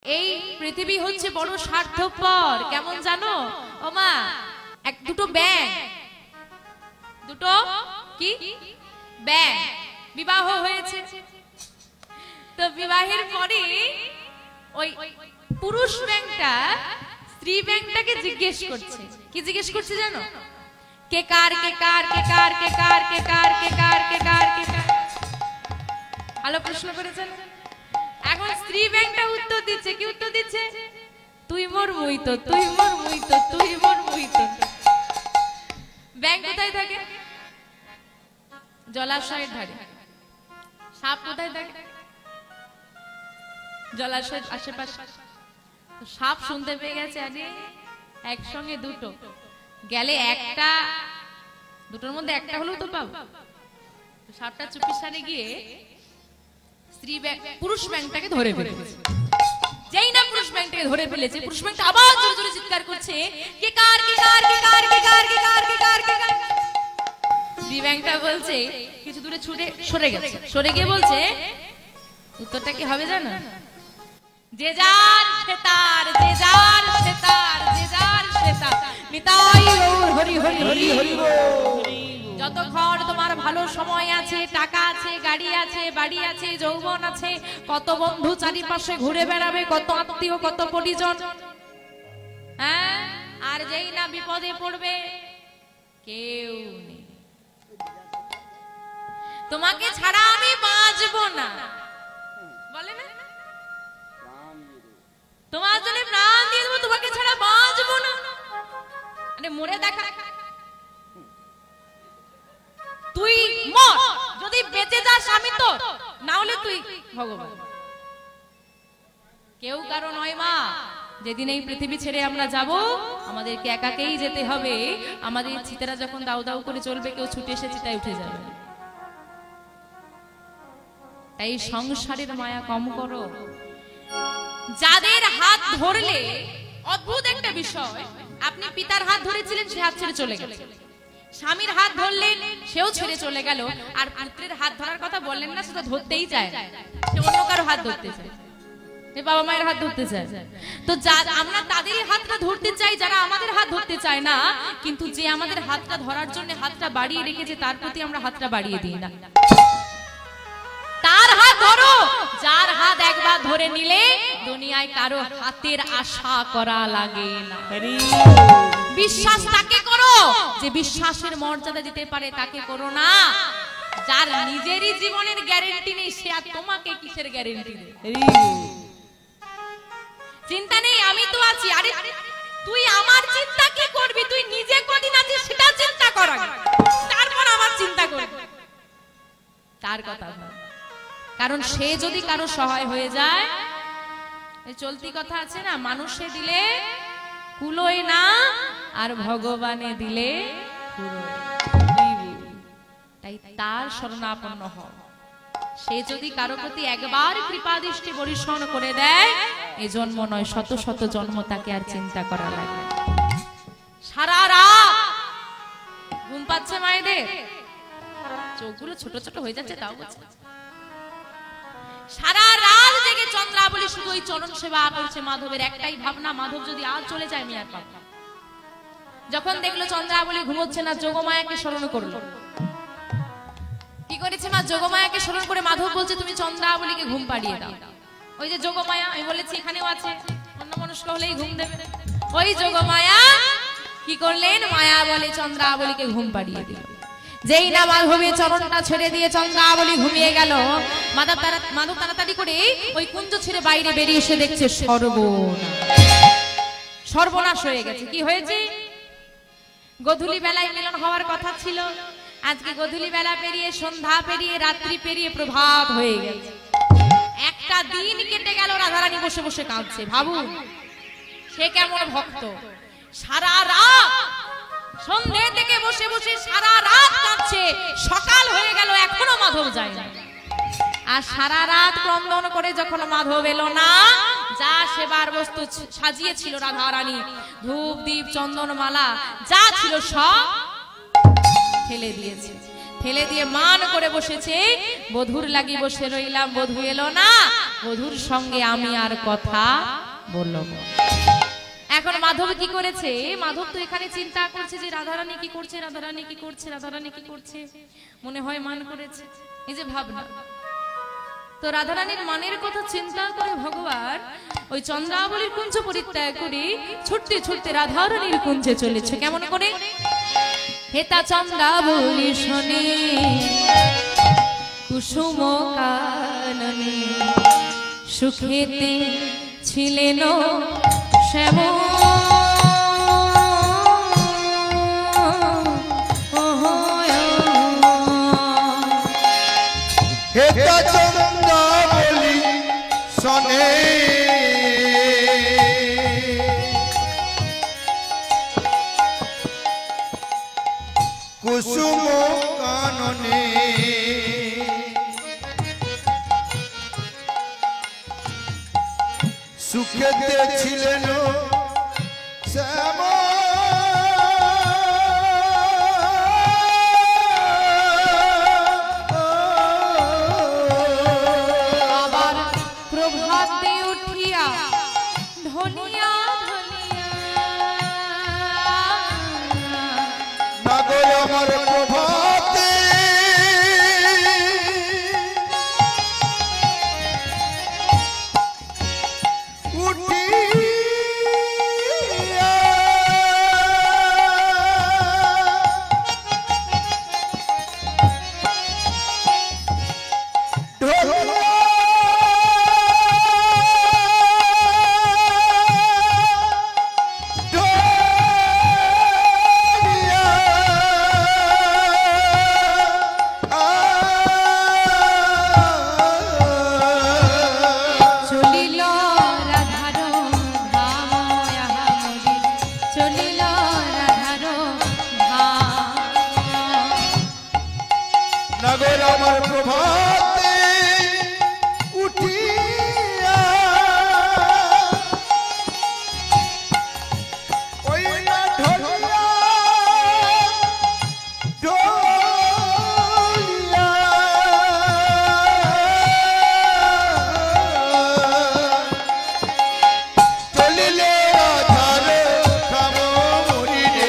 এই পৃথিবী হচ্ছে বড় স্বার্থপর, কেমন জানো ও মা? এক দুটো ব্যাঙ, দুটো কি ব্যাঙ বিবাহ হয়েছে। তো বিবাহের পরে ওই পুরুষ ব্যাঙটা স্ত্রী ব্যাঙটাকে জিজ্ঞেস করছে, কি জিজ্ঞেস করছে জানো? কে কার কে কার কে কার কে কার কে কার কে কার কে কার কে কার। ভালো প্রশ্ন করেছেন। এখন স্ত্রী ব্যাঙটা উত্তর দিচ্ছে, কি উত্তর দিচ্ছে? তুই মোর মুই তো, তুই মোর মুই তো, তুই মোর মুই তো। ব্যাঙ কোথায় থাকে? জলাশয়ের ধারে। সাপ কোথায় থাকে? জলাশয়ের আশেপাশে। সাপ শুনতে পেয়ে গেছে আরে একসঙ্গে দুটো গেলে একটা, দুটোর মধ্যে একটা হলেও তো পাবো। সাপটা চুপিসারে গিয়ে স্ত্রী পুরুষ ব্যাঙটাকে ধরে ফেলেছে। যেই না পুরুষ ব্যাঙটাকে ধরে ফেলেছে, পুরুষ ব্যাঙটা আবার জোরে জোরে চিৎকার করছে, কে কার কে কার কে কার কে কার কে কার কে কার কে কার। স্ত্রী ব্যাঙটা বলছে, কিছু দূরে ছুটে সরে গেছে, সরে গিয়ে বলছে, উত্তরটা কি হবে জানো? যে যার সে তার, যে যার সে তার, যে যার সে তার, নিতাই গৌর হরি হরি হরি হরি বল। যতক্ষণ তোমার ভালো সময় আছে, টাকা আছে, গাড়ি আছে, বাড়ি আছে, যৌবন আছে, কত বন্ধু চারিপাশে ঘুরে বেড়াবে, কত আত্মীয়, কত পরিজন, হ্যাঁ, আর যেই না বিপদে পড়বে কেউ নেই। তোমাকে ছাড়া আমি বাঁচবো না, বলে না? তোমার জন্য প্রাণ দিয়ে দেবো, তোমাকে ছাড়া বাঁচবো না। আরে মরে দেখা, তুই মর, যদি বেঁচে যাস আমি তো, না হলে তুই ভগবান। কেউ কারো নয় মা। যেদিন এই পৃথিবী ছেড়ে আমরা যাব, আমাদেরকে একাকেই যেতে হবে। আমাদের চিতারা যখন দাউ দাউ করে চলবে, কেউ ছুটে এসে চিতায় উঠে যাবে। তাই সংসারের মায়া কম করো। যাদের হাত ধরলে, অদ্ভুত একটা বিষয়, আপনি পিতার হাত ধরেছিলেন, সে হাত ছেড়ে চলে গেল। স্বামীর হাত ধরলেন, সেও ছেড়ে চলে গেল। আর পুত্রের হাত ধরার কথা বললেন না, সেটা ধরতেই চায়, সে অন্য কারো হাত ধরতে চায়, সে বাবা মায়ের হাত ধরতে চায়। তো আমরা তাদেরই হাতটা ধরতে চাই যারা আমাদের হাত ধরতে চায় না, কিন্তু যে আমাদের হাতটা ধরার জন্য হাতটা বাড়িয়ে রেখেছে, তার প্রতি আমরা হাতটা বাড়িয়ে দিই না। তার হাত ধরো, যার হাত একবার ধরে নিলে দুনিয়ায় কারো হাতের আশা করা লাগে না। বিশ্বাস তাকে করো যে বিশ্বাসের মর্যাদা দিতে পারে, তাকে করো না। যার নিজেরই জীবনের গ্যারান্টি নেই, সে আর তোমাকে কিসের গ্যারান্টি দেবে? চিন্তা নেই, আমি তো আছি। আরে তুই আমার চিন্তা কি করবি? তুই নিজে কদিন আছিস সেটা চিন্তা কর, তারপর আমার চিন্তা করবি। তার কথা ভাব, কারণ সে যদি কারো সহায় হয়ে যায়, এই চলতি কথা আছে না, মানুষে দিলে কুলোয় না, আর ভগবানে দিলে কুলোয়। তাই তার শরণাপন্ন হও। সে যদি কারো প্রতি একবার কৃপা দৃষ্টি বর্ষণ করে দেয়, এ জন্ম নয়, শত শত জন্ম তাকে আর চিন্তা করা লাগে। সারা রাত ঘুম পাচ্ছে মায়েদের, চোখগুলো ছোট ছোট হয়ে যাচ্ছে, তাও বলছে সারা রাত জেগে চন্দ্রাবলী শুধু ওই চরণ সেবা করছে। মাধবের একটাই ভাবনা, মাধব যদি আজ চলে যায় আমি আর পাবো না। যখন দেখলো চন্দ্রাবলী ঘুমোচ্ছে না, যোগমায়াকে স্মরণ করলো। কি করেছে মা? যোগমায়াকে স্মরণ করে মাধব বলছে, তুমি চন্দ্রাবলীকে ঘুম পাড়িয়ে দাও। ওই যে যোগমায়া, আমি বলেছি এখানেও আছে, অন্য মনস্ক হলেই ঘুম দেবে। ওই যোগমায়া কি করলেন? মায়া বলে চন্দ্রাবলীকে ঘুম পাড়িয়ে দিল। যেই না মাধবের চরণটা ছেড়ে দিয়ে চন্দ্রাবলী ঘুমিয়ে গেল, মাধব তাড়াতাড়ি করে ওই কুঞ্জ ছেড়ে বাইরে বেরিয়ে এসে দেখছে সর্বনাশ হয়ে গেছে। কি হয়েছে? গধূলি বেলায় মিলন হওয়ার কথা ছিল, আজকে গধূলি বেলা পেরিয়ে, সন্ধ্যা পেরিয়ে, রাত্রি পেরিয়ে প্রভাত হয়ে গেছে। একটা দিন কেটে গেল, রাধারানী বসে বসে কাঁদছে। ভাবুন সে কেমন ভক্ত। সারা রাত সন্ধ্যে থেকে বসে বসে সারা রাত কাঁদছে, সকাল হয়ে গেল, এখনো মাধব যায় না। আর সারা রাত ক্রন্দন করে যখন মাধব এলো না, যা সেবার বস্তু সাজিয়েছিল রাধারানী, ধূপ দ্বীপ চন্দন মালা যা ছিল সব ফেলে দিয়েছে। ফেলে দিয়ে মান করে বসেছে, বধুর লাগি বসে রইলাম, বধু এলো না, বধুর সঙ্গে আমি আর কথা বললাম। এখন মাধব কি করেছে? মাধব তো এখানে চিন্তা করছে যে রাধারানী কি করছে, রাধারানী কি করছে, রাধারানী কি করছে, মনে হয় মান করেছে, এই যে ভাবনা। তো রাধারানীর মানের কথা চিন্তা করে ভগবান ওই চন্দ্রাবলীর কুঞ্জ পরিত্যাগ করে ছুটতে ছুটতে রাধারানীর কুঞ্জে চলেছে। কেমন করে? হেতা চন্দ্রাবলী শোনে কুসুম কাননে, সুখেতে ছিলেন শ্যাম, হেতা চন্দ্রাবলী শোনে কুসুম কাননে, সুখেতে ছিলেন শ্যাম, আবার প্রভাতে উঠিয়া ধনিয়া ধনিয়া, নাগর আমার প্রভাতে উঠিয়া ঢোলিয়া চলিল রাধার ধাম, মরি চলিল রাধার ধাম। নগর আমার প্রভাতে উঠিয়া ওই না ঢোলিয়া ঢোলিয়া চলিলে রাধার ধাম, মরি রে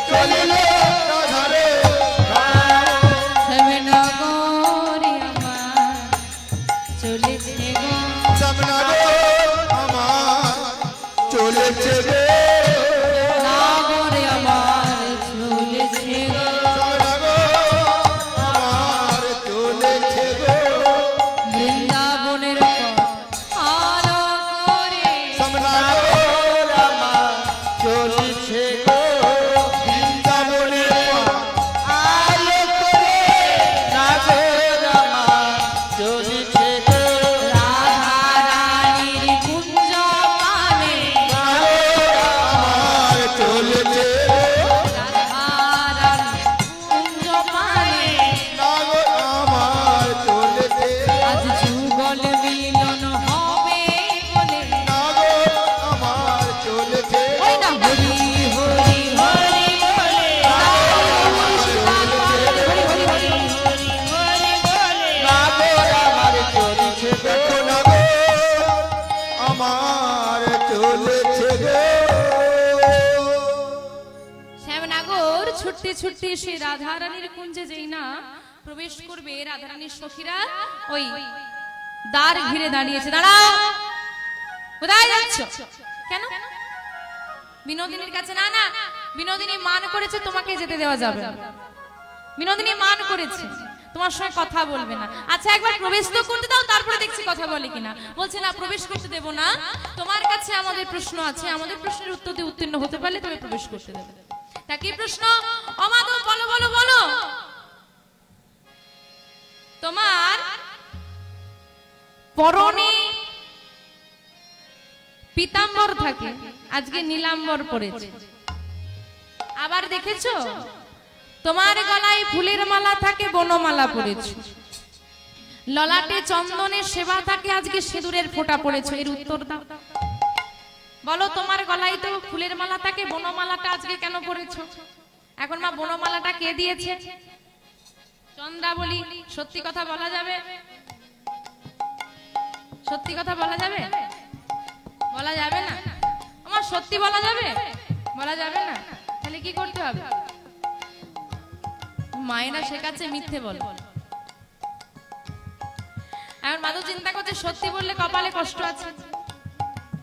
চলিলে রাধার ধাম। শ্যামনগরে আমার চলেছে গো, শ্যামনগর আমার চলেছে রে, নগরে আমার চলেছে গো, শ্যামনগর আমার চলেছে গো, বৃন্দাবনের পথ আলো করে, শ্যামনগর আমার চলেছে গো, বৃন্দাবনের পথ আলো করে, নাগর আমার চলেছে গো, রাধারানীর কুঞ্জ পানে, আমার চলেছে রাধারানীর কুঞ্জ পানে, নাগর আমার চলেছে, আজ যুগল মিলন হবে বলে, নাগর আমার চলেছে, ওই না হরি হরি হরি বলে, হরি হরি হরি বলে, নাগর আমার চলেছে, দেখো নাগর আমার চলেছে গো। শ্যামনগর ছুটতে ছুটতে সে রাধারানীর কুঞ্জে যেই না প্রবেশ করবে, রাধারানীর সখীরা ওই দ্বার ঘিরে দাঁড়িয়েছে। দাঁড়াও, কোথায় যাচ্ছ? কেন? বিনোদিনীর কাছে? না না, বিনোদিনী মান করেছে তোমাকে যেতে দেওয়া যাবে না, বিনোদিনী মান করেছে তোমার সঙ্গে কথা বলবে না। আচ্ছা একবার প্রবেশ তো করতে দাও, তারপরে দেখছি কথা বলে কিনা। বলছে না, প্রবেশ করতে দেব না, তোমার কাছে আমাদের প্রশ্ন আছে, আমাদের প্রশ্নের উত্তর দিয়ে উত্তীর্ণ হতে পারলে তবে প্রবেশ করতে দেবে। তা কি প্রশ্ন? অমাধব বলো বলো বলো, তোমার পরনে পীতাম্বর থাকে, আজকে নীলাম্বর পড়েছে। আবার দেখেছো তোমার গলায় ফুলের মালা থাকে, বনমালা পড়েছে। ললাটে চন্দনের সেবা থাকে, আজকে সিঁদুরের ফোঁটা পড়েছে। এর উত্তর দাও। বলো, তোমার গলায় তো ফুলের মালা থাকে, বনমালাটা আজকে কেন পড়েছো? এখন মা বনমালাটা কে দিয়েছে? চন্দ্রাবলী সত্যি কথা বলা যাবে? সত্যি কথা বলা যাবে? বলা যাবে না। আমার সত্যি বলা যাবে? বলা যাবে না। তাহলে কি করতে হবে? মায়েরা শেখাচ্ছে মিথ্যে বল। এখন মাধব চিন্তা করছে সত্যি বললে কপালে কষ্ট আছে,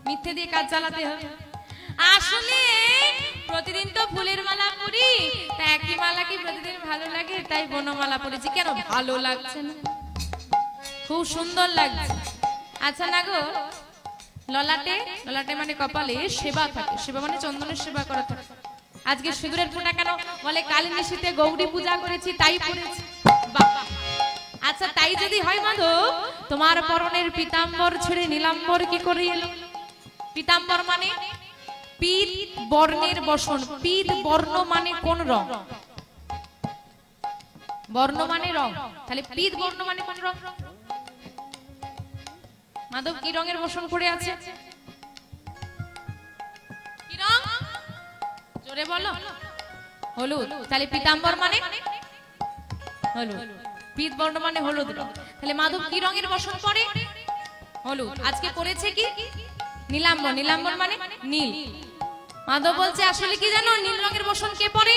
মিথ্যে দিয়ে কাজ চালাতে হবে। আসলে প্রতিদিন তো ফুলের মালা পরি, তা একই মালা কি প্রতিদিন ভালো লাগে? তাই বনমালা পরেছি। কেন ভালো লাগছে না? খুব সুন্দর লাগছে। আচ্ছা না গো, ললাটে, ললাটে মানে কপালে সেবা থাকে, সেবা মানে চন্দনের সেবা করা থাকে। আজকে সিঁদুরের ফোঁটা কেন? বলে কালী নিশিতে গৌরী পূজা করেছি তাই পড়েছি। বাবা, আচ্ছা তাই যদি হয় মাধব, তোমার পরনের পীতাম্বর ছেড়ে নীলাম্বর কি করে এলো? পীতাম্বর মানে পীত বর্ণের বসন। পীত বর্ণ মানে কোন রং? বর্ণ মানে রং, তাহলে পীত বর্ণ মানে কোন রং? মাধব কি রঙের বসন করে আছে? কি রং? জোরে বলো। হলুদ। তাহলে পীতাম্বর মানে হলুদ, পীত বর্ণ মানে হলুদ রং। তাহলে মাধব কি রঙের বসন পরে? হলুদ। আজকে পড়েছে কি? নীলাম্বর। নীলাম্বর মানে নীল। মাধব বলছে আসলে কি জানো, নীল রঙের বসন কে পরে?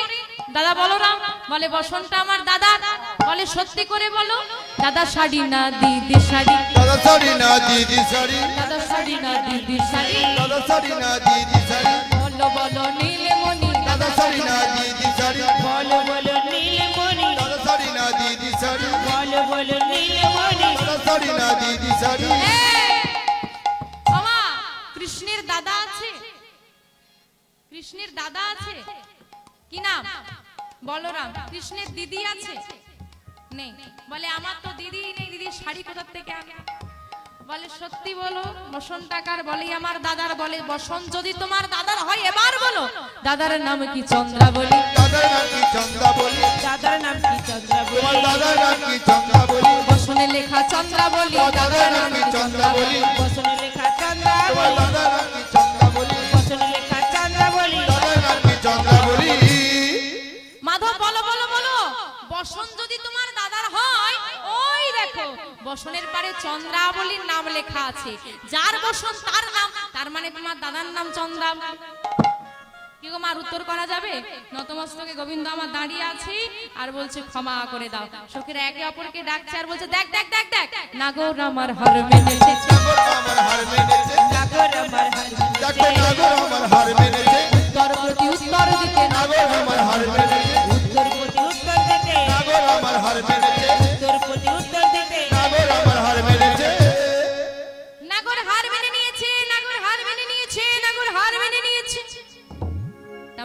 দাদা বলো রাম। বলে বসনটা আমার দাদা। বলে সত্যি করে বলো। দাদা শাড়ি না দিদি শাড়ি, দাদা শাড়ি না দিদি শাড়ি, দাদা শাড়ি না দিদি শাড়ি, দাদা শাড়ি না দিদি শাড়ি, বলো বলো নীলমণি, দাদা শাড়ি না দিদি শাড়ি, বলো বলো নীলমণি, দাদা শাড়ি না দিদি শাড়ি, বলো বলো নীলমণি। দাদা শাড়ি না দিদি শাড়ি। মামা কৃষ্ণের দাদা আছে? কৃষ্ণের দাদা আছে, কি নাম? বলরাম। কৃষ্ণের দিদি আছে? নেই। বলে আমার তো দিদি নেই, দিদি শাড়ি কোথা থেকে আনে? বলে সত্যি বলো বসন টাকার? বলে আমার দাদার। বলে বসন যদি তোমার দাদার হয় এবার বলো। দাদার নাম কি? চন্দ্রাবলী। দাদার নাম কি? চন্দ্রাবলী। দাদার নাম কি? চন্দ্রাবলী। তোমার দাদার নাম কি? চন্দ্রাবলী। বসনে লেখা চন্দ্রাবলী। দাদার নাম কি? চন্দ্রাবলী। বসনে লেখা তোমার চন্দ্রাবলী, দাদার নাম কি? চন্দ্রাবলী। বসনে লেখা চন্দ্রাবলী। দাদার নাম কি? চন্দ্রাবলী। মাধব বলো বলো বলো, বসন যদি তোমার দাদার হয়, ওই দেখো বসনের পারে চন্দ্রাবলীর নাম লেখা আছে। যার বসন তার নাম, তার মানে তোমার দাদার নাম চন্দ্রাবলী। কি গো মার, উত্তর করা যাবে? নতমস্তকে গোবিন্দ আমার দাঁড়িয়ে আছে আর বলছে ক্ষমা করে দাও। সখীরা একে অপরকে ডাকছে আর বলছে দেখ দেখ দেখ দেখ, নাগর আমার হার মেনেছে, নাগর আমার হার মেনেছে, নাগর আমার হার দেখো নাগর আমার হার মেনেছে, উত্তর প্রতি উত্তর দিতে, নাগর আমার হার মেনেছে, উত্তর প্রতি উত্তর দিতে, নাগর আমার হার মেনেছে, উত্তর প্রতি উত্তর দিতে। নাগর আমার হার মেনেছে। নাগর হার মেনে নিয়েছে, নাগর হার মেনে নিয়েছে, নাগর হার মেনে নিয়েছে।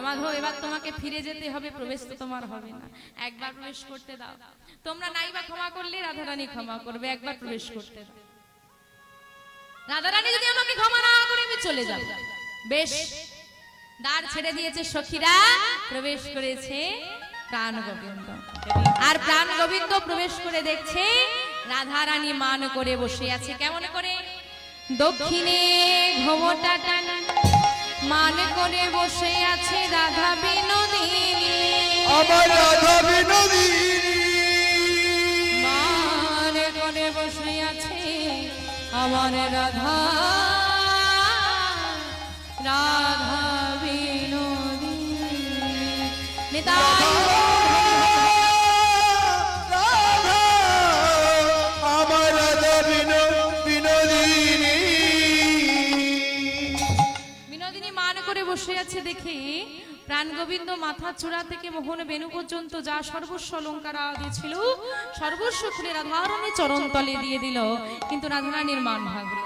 মাধব এবার তোমাকে ফিরে যেতে হবে, প্রবেশ তো তোমার হবে না। একবার প্রবেশ করতে দাও। তোমরা নাইবা ক্ষমা করলে রাধারানী ক্ষমা করবে। একবার প্রবেশ করতে দাও। রাধারানী যদি আমাকে ক্ষমা না করে আমি চলে যাব। বেশ, দ্বার ছেড়ে দিয়েছে সখীরা, প্রবেশ করেছে প্রাণ গোবিন্দ। আর প্রাণ গোবিন্দ প্রবেশ করে দেখছে রাধারানী মান করে বসে আছে। কেমন করে? দক্ষিণে ঘোমটা টানা মান করে বসে আছে রাধা বিনোদিনী, আমার রাধা বিনোদিনী, মান করে বসে আছে আমার রাধা, রাধা বিনোদিনী। নিতাই রাধা, আমার রাধা বিনোদিনী। বিনোদিনী মান করে বসে আছে দেখে প্রাণ গোবিন্দ মাথা চূড়া থেকে মোহন বেনু পর্যন্ত যা সর্বস্ব অলঙ্কার আদি ছিল সর্বস্ব খুলে রাধারানী চরণ তলে দিয়ে দিল। কিন্তু রাধারানীর মান ভাঙল।